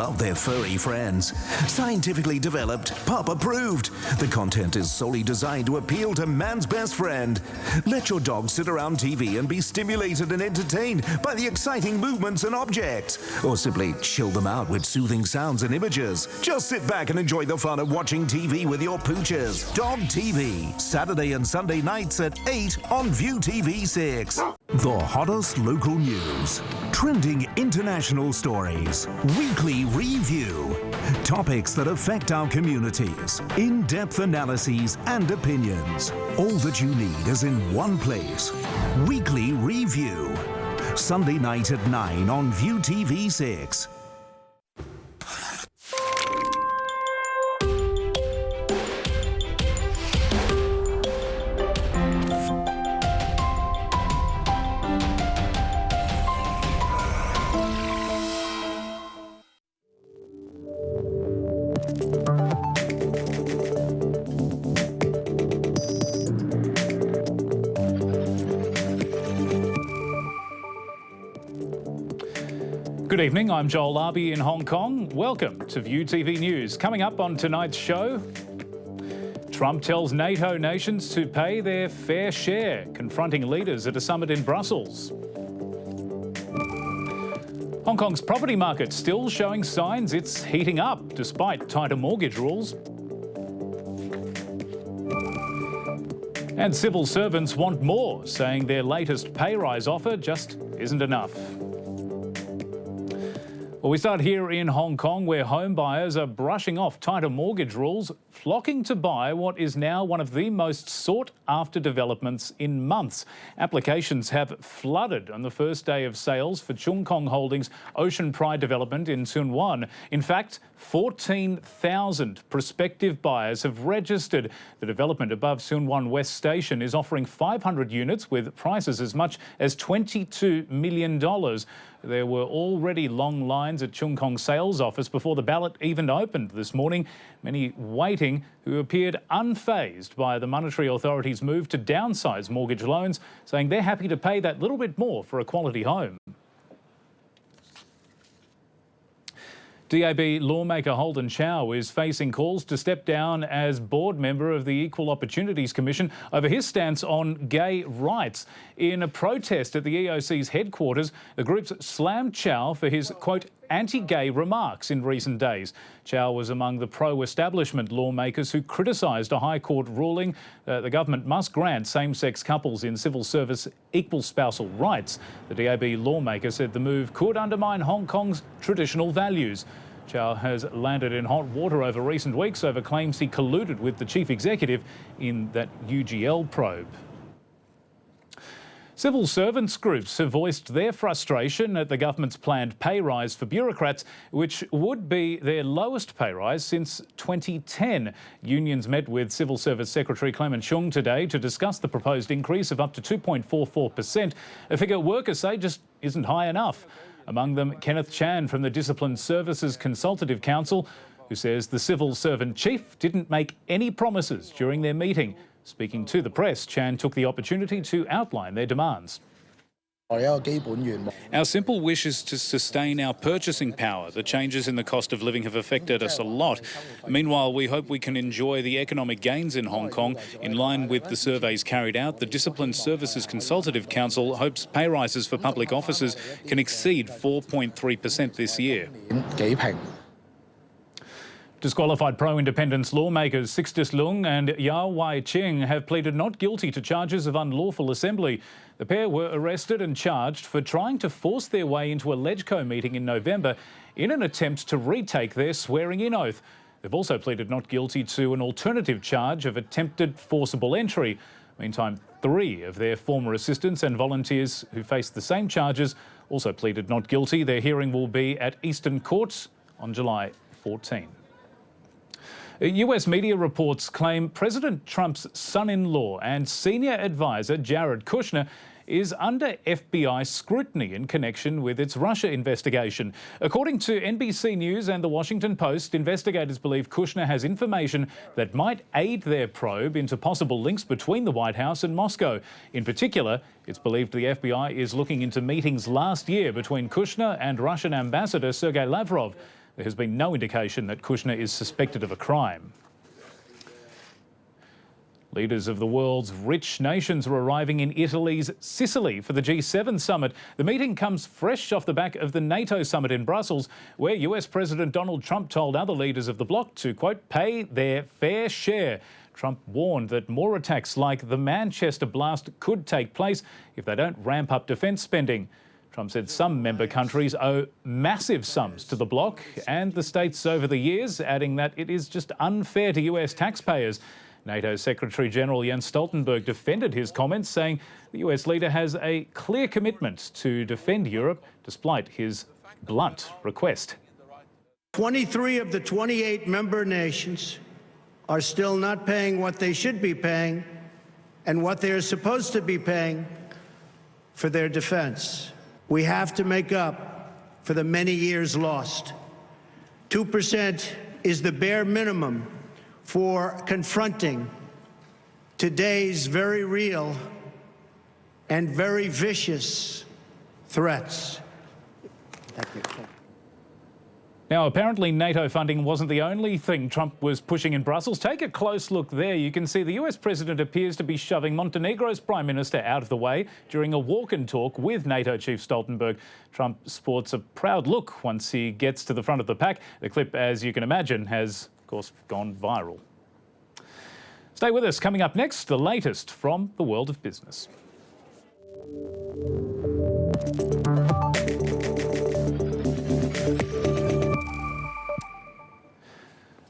Of their furry friends. Scientifically developed, pup approved. The content is solely designed to appeal to man's best friend. Let your dog sit around TV and be stimulated and entertained by the exciting movements and objects. Or simply chill them out with soothing sounds and images. Just sit back and enjoy the fun of watching TV with your pooches. Dog TV, Saturday and Sunday nights at 8 on ViuTVSix. The hottest local news, trending international stories, weekly review, topics that affect our communities, in-depth analyses and opinions. All that you need is in one place. Weekly Review. Sunday night at 9 on ViuTV6. Good evening, I'm Joel Labi in Hong Kong. Welcome to ViuTV News. Coming up on tonight's show, Trump tells NATO nations to pay their fair share, confronting leaders at a summit in Brussels. Hong Kong's property market still showing signs it's heating up despite tighter mortgage rules. And civil servants want more, saying their latest pay rise offer just isn't enough. Well, we start here in Hong Kong, where home buyers are brushing off tighter mortgage rules, flocking to buy what is now one of the most sought-after developments in months. Applications have flooded on the first day of sales for Chung Kong Holdings' Ocean Pride development in Tsuen Wan. In fact, 14,000 prospective buyers have registered. The development above Tsuen Wan West Station is offering 500 units with prices as much as $22 million. There were already long lines at Chung Kong sales office before the ballot even opened this morning. Many waiting who appeared unfazed by the Monetary Authority's move to downsize mortgage loans, saying they're happy to pay that little bit more for a quality home. DAB lawmaker Holden Chow is facing calls to step down as board member of the Equal Opportunities Commission over his stance on gay rights. In a protest at the EOC's headquarters, the groups slammed Chow for his, quote, anti-gay remarks in recent days. Chow was among the pro-establishment lawmakers who criticised a High Court ruling that the government must grant same-sex couples in civil service equal spousal rights. The DAB lawmaker said the move could undermine Hong Kong's traditional values. Chow has landed in hot water over recent weeks over claims he colluded with the chief executive in that UGL probe. Civil servants groups have voiced their frustration at the government's planned pay rise for bureaucrats, which would be their lowest pay rise since 2010. Unions met with Civil Service Secretary Clement Chung today to discuss the proposed increase of up to 2.44%, a figure workers say just isn't high enough. Among them, Kenneth Chan from the Disciplined Services Consultative Council, who says the civil servant chief didn't make any promises during their meeting. Speaking to the press, Chan took the opportunity to outline their demands. Our simple wish is to sustain our purchasing power. The changes in the cost of living have affected us a lot. Meanwhile, we hope we can enjoy the economic gains in Hong Kong. In line with the surveys carried out, the Disciplined Services Consultative Council hopes pay rises for public officers can exceed 4.3% this year. Disqualified pro-independence lawmakers Sixtus Leung and Yao Wai Ching have pleaded not guilty to charges of unlawful assembly. The pair were arrested and charged for trying to force their way into a LegCo meeting in November in an attempt to retake their swearing-in oath. They've also pleaded not guilty to an alternative charge of attempted forcible entry. Meantime, 3 of their former assistants and volunteers who faced the same charges also pleaded not guilty. Their hearing will be at Eastern Court on July 14. US media reports claim President Trump's son-in-law and senior advisor Jared Kushner is under FBI scrutiny in connection with its Russia investigation. According to NBC News and The Washington Post, investigators believe Kushner has information that might aid their probe into possible links between the White House and Moscow. In particular, it's believed the FBI is looking into meetings last year between Kushner and Russian Ambassador Sergei Lavrov. There has been no indication that Kushner is suspected of a crime. Leaders of the world's rich nations are arriving in Italy's Sicily for the G7 summit. The meeting comes fresh off the back of the NATO summit in Brussels, where US President Donald Trump told other leaders of the bloc to, quote, pay their fair share. Trump warned that more attacks like the Manchester blast could take place if they don't ramp up defence spending. Trump said some member countries owe massive sums to the bloc and the states over the years, adding that it is just unfair to US taxpayers. NATO Secretary-General Jens Stoltenberg defended his comments, saying the US leader has a clear commitment to defend Europe despite his blunt request. 23 of the 28 member nations are still not paying what they should be paying and what they are supposed to be paying for their defense. We have to make up for the many years lost. 2% is the bare minimum for confronting today's very real and very vicious threats. Thank you. Now, apparently NATO funding wasn't the only thing Trump was pushing in Brussels. Take a close look there. You can see the US president appears to be shoving Montenegro's prime minister out of the way during a walk and talk with NATO chief Stoltenberg. Trump sports a proud look once he gets to the front of the pack. The clip, as you can imagine, has, of course, gone viral. Stay with us. Coming up next, the latest from the world of business.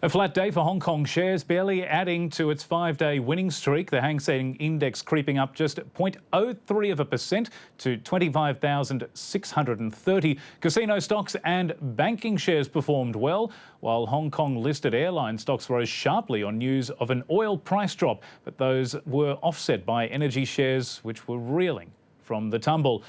A flat day for Hong Kong shares, barely adding to its 5-day winning streak. The Hang Seng Index creeping up just 0.03% to 25,630. Casino stocks and banking shares performed well, while Hong Kong-listed airline stocks rose sharply on news of an oil price drop. But those were offset by energy shares, which were reeling from the tumble.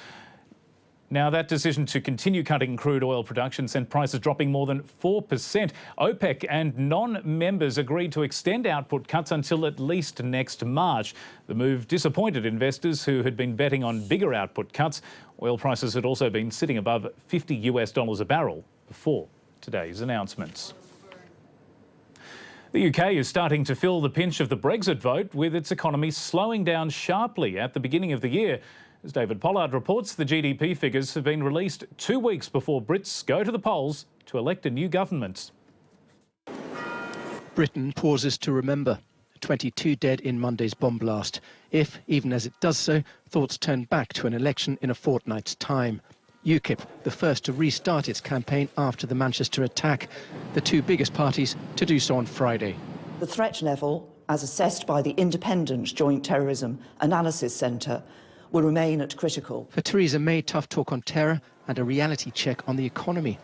Now, that decision to continue cutting crude oil production sent prices dropping more than 4%. OPEC and non-members agreed to extend output cuts until at least next March. The move disappointed investors who had been betting on bigger output cuts. Oil prices had also been sitting above $50 a barrel before today's announcements. The UK is starting to feel the pinch of the Brexit vote, with its economy slowing down sharply at the beginning of the year. As David Pollard reports, the GDP figures have been released 2 weeks before Brits go to the polls to elect a new government. Britain pauses to remember. 22 dead in Monday's bomb blast. If, even as it does so, thoughts turn back to an election in a fortnight's time. UKIP, the first to restart its campaign after the Manchester attack. The two biggest parties to do so on Friday. The threat level, as assessed by the Independent Joint Terrorism Analysis Centre, will remain at critical. For Theresa May, tough talk on terror and a reality check on the economy.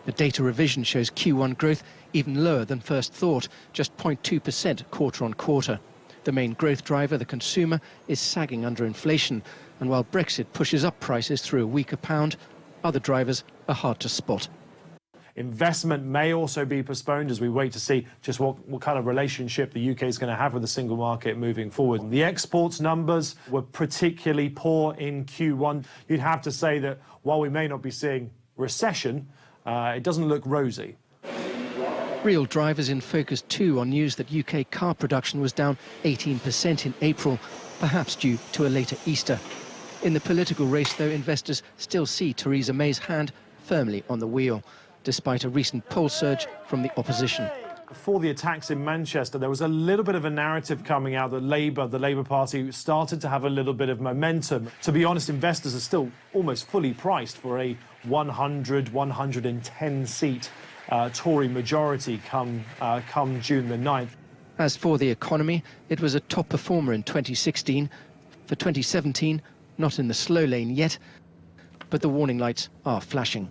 The data revision shows Q1 growth even lower than first thought, just 0.2% quarter on quarter. The main growth driver, the consumer, is sagging under inflation. And while Brexit pushes up prices through a weaker pound, other drivers are hard to spot. Investment may also be postponed as we wait to see just what kind of relationship the UK is going to have with the single market moving forward. The exports numbers were particularly poor in Q1. You'd have to say that while we may not be seeing recession, it doesn't look rosy. Real drivers in focus too on news that UK car production was down 18% in April, perhaps due to a later Easter. In the political race, though, investors still see Theresa May's hand firmly on the wheel, despite a recent poll surge from the opposition. Before the attacks in Manchester, there was a little bit of a narrative coming out that the Labour Party, started to have a little bit of momentum. To be honest, investors are still almost fully priced for a 110-seat Tory majority come June the 9th. As for the economy, it was a top performer in 2016. For 2017, not in the slow lane yet, but the warning lights are flashing.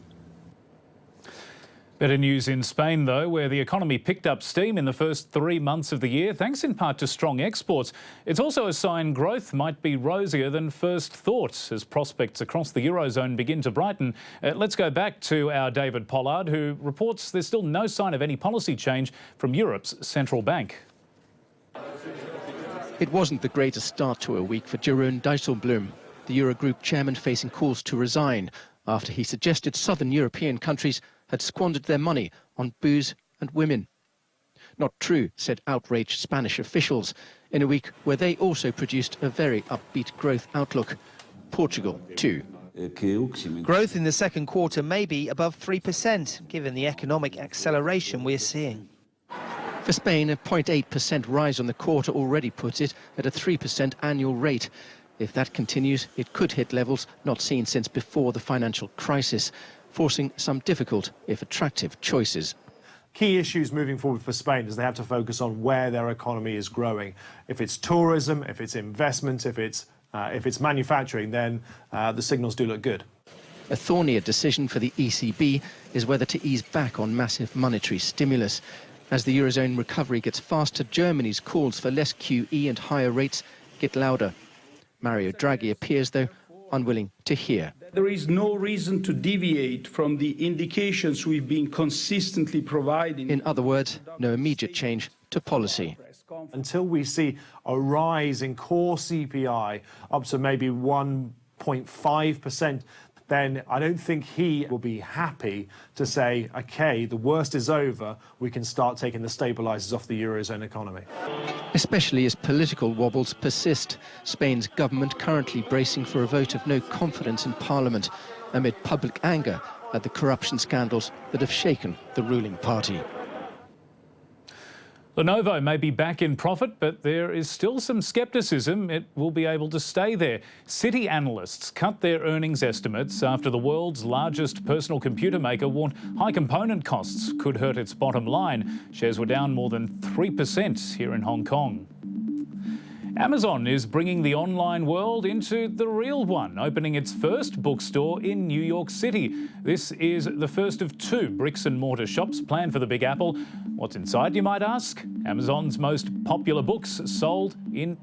Better news in Spain, though, where the economy picked up steam in the first 3 months of the year, thanks in part to strong exports. It's also a sign growth might be rosier than first thought as prospects across the Eurozone begin to brighten. Let's go back to our David Pollard, who reports there's still no sign of any policy change from Europe's central bank. It wasn't the greatest start to a week for Jeroen Dijsselbloem, the Eurogroup chairman facing calls to resign after he suggested southern European countries had squandered their money on booze and women. Not true, said outraged Spanish officials, in a week where they also produced a very upbeat growth outlook. Portugal, too. Growth in the second quarter may be above 3%, given the economic acceleration we're seeing. For Spain, a 0.8% rise on the quarter already puts it at a 3% annual rate. If that continues, it could hit levels not seen since before the financial crisis, forcing some difficult, if attractive, choices. Key issues moving forward for Spain is they have to focus on where their economy is growing. If it's tourism, if it's investment, if it's manufacturing, then the signals do look good. A thornier decision for the ECB is whether to ease back on massive monetary stimulus. As the Eurozone recovery gets faster, Germany's calls for less QE and higher rates get louder. Mario Draghi appears, though, unwilling to hear. There is no reason to deviate from the indications we've been consistently providing. In other words, no immediate change to policy. Until we see a rise in core CPI up to maybe 1.5%, then I don't think he will be happy to say, OK, the worst is over, we can start taking the stabilisers off the Eurozone economy. Especially as political wobbles persist. Spain's government currently bracing for a vote of no confidence in Parliament amid public anger at the corruption scandals that have shaken the ruling party. Lenovo may be back in profit, but there is still some scepticism it will be able to stay there. Citi analysts cut their earnings estimates after the world's largest personal computer maker warned high component costs could hurt its bottom line. Shares were down more than 3% here in Hong Kong. Amazon is bringing the online world into the real one, opening its first bookstore in New York City. This is the first of 2 bricks and mortar shops planned for the Big Apple. What's inside, you might ask? Amazon's most popular books sold in